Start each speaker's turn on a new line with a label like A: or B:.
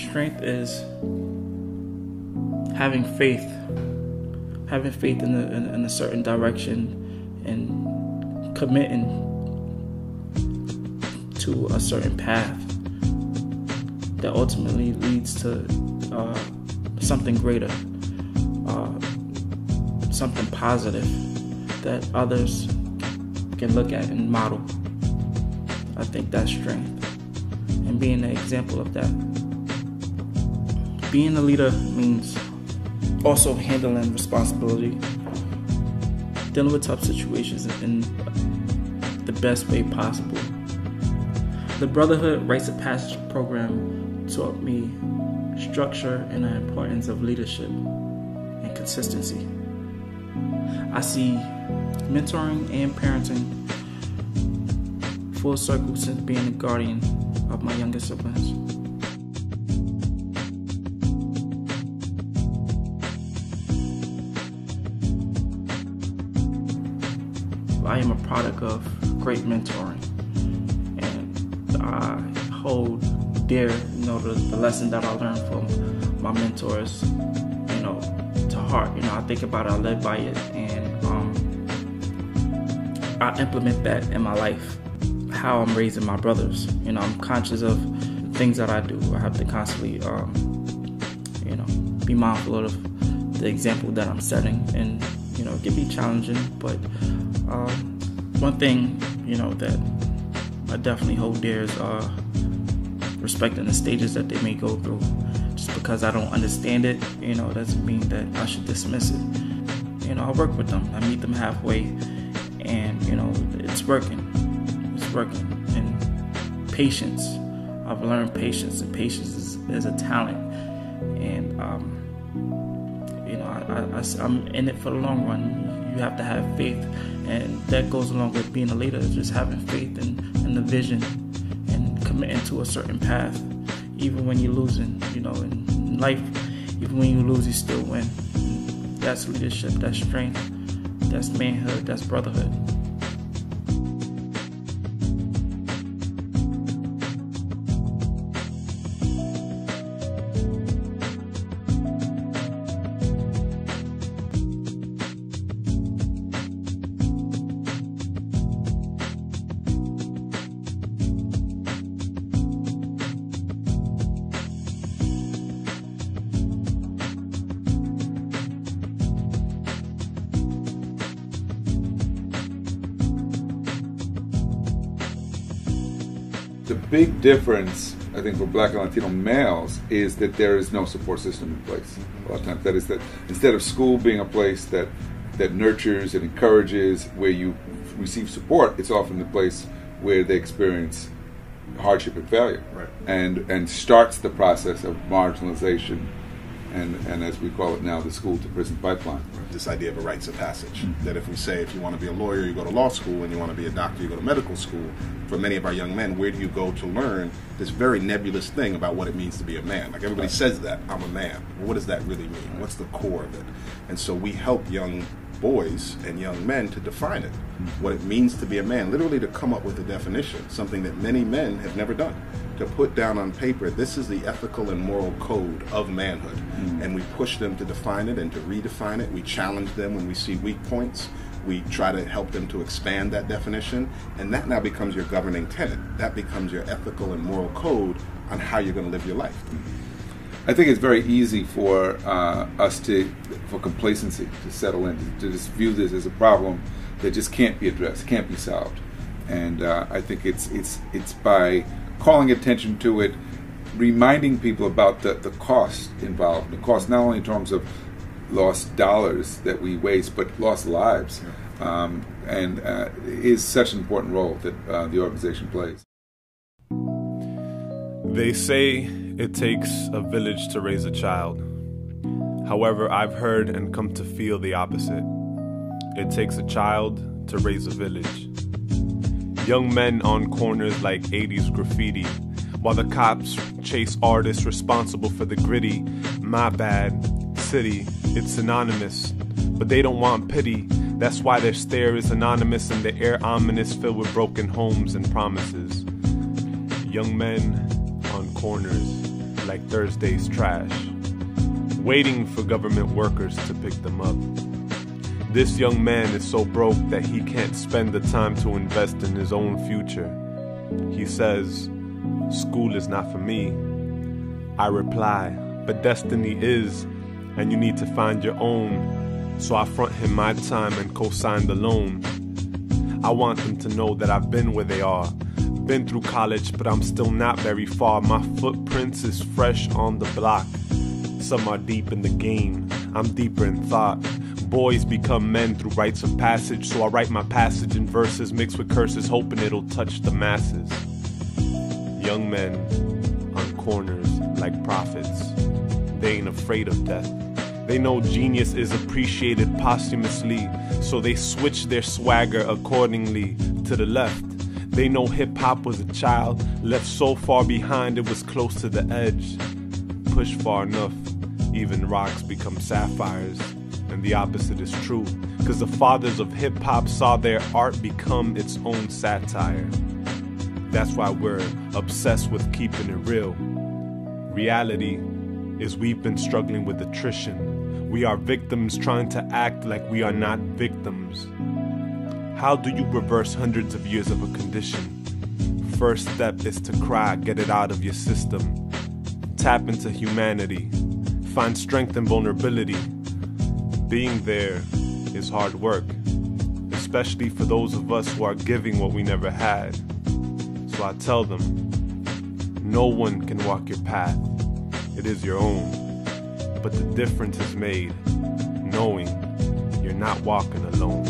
A: strength is having faith in a certain direction and committing to a certain path that ultimately leads to something greater, something positive that others can look at and model. I think that's strength, and being an example of that. Being a leader means also handling responsibility, dealing with tough situations in the best way possible. The Brotherhood Rites of Passage program taught me structure and the importance of leadership and consistency. I see mentoring and parenting full circle since being a guardian of my younger siblings. I am a product of great mentoring, and I hold dear, the lesson that I learned from my mentors, to heart. I think about it, I live by it, and I implement that in my life. How I'm raising my brothers, I'm conscious of the things that I do. I have to constantly, be mindful of the example that I'm setting, and it can be challenging, but one thing, that I definitely hold dear is respecting the stages that they may go through. Just because I don't understand it, doesn't mean that I should dismiss it. I work with them, I meet them halfway, and it's working. It's working. And patience, I've learned patience, and patience is a talent. And I'm in it for the long run. You have to have faith, and that goes along with being a leader, just having faith in the vision and committing to a certain path, even when you're losing. In life, even when you lose, you still win. And that's leadership, that's strength, that's manhood, that's brotherhood.
B: The big difference, I think, for Black and Latino males is that there is no support system in place. A lot of times, that is that instead of school being a place that nurtures and encourages, where you receive support, it's often the place where they experience hardship and failure,
C: right.
B: and starts the process of marginalization, and as we call it now, the school to prison pipeline.
C: This idea of a rites of passage, that if we say if you want to be a lawyer, you go to law school, and you want to be a doctor, you go to medical school. For many of our young men, where do you go to learn this very nebulous thing about what it means to be a man? Like, everybody says that, I'm a man. Well, what does that really mean? What's the core of it? And so we help young boys and young men to define it, what it means to be a man, literally to come up with a definition, something that many men have never done, to put down on paper, this is the ethical and moral code of manhood. And we push them to define it and to redefine it. We challenge them when we see weak points. We try to help them to expand that definition, and that now becomes your governing tenet. That becomes your ethical and moral code on how you're going to live your life.
B: I think it's very easy for us for complacency to settle in, to just view this as a problem that just can't be addressed, can't be solved. And I think it's by calling attention to it, reminding people about the cost involved, the cost not only in terms of lost dollars that we waste, but lost lives, and is such an important role that the organization plays.
D: They say it takes a village to raise a child. However, I've heard and come to feel the opposite. It takes a child to raise a village. Young men on corners like 80s graffiti, while the cops chase artists responsible for the gritty, my bad, city, it's synonymous. But they don't want pity, that's why their stare is anonymous and the air ominous, filled with broken homes and promises. Young men on corners like Thursday's trash, waiting for government workers to pick them up. This young man is so broke that he can't spend the time to invest in his own future. He says, "School is not for me." I reply, "But destiny is, and you need to find your own." So I front him my time and co-sign the loan. I want them to know that I've been where they are. Been through college, but I'm still not very far. My footprints is fresh on the block. Some are deep in the game, I'm deeper in thought. Boys become men through rites of passage, so I write my passage in verses mixed with curses, hoping it'll touch the masses. Young men on corners like prophets, they ain't afraid of death. They know genius is appreciated posthumously, so they switch their swagger accordingly to the left. They know hip-hop was a child, left so far behind it was close to the edge. Push far enough, even rocks become sapphires. And the opposite is true, because the fathers of hip-hop saw their art become its own satire. That's why we're obsessed with keeping it real. Reality is we've been struggling with attrition. We are victims trying to act like we are not victims. How do you reverse hundreds of years of a condition? First step is to cry, get it out of your system. Tap into humanity. Find strength in vulnerability. Being there is hard work, especially for those of us who are giving what we never had. So I tell them, no one can walk your path. It is your own. But the difference is made knowing you're not walking alone.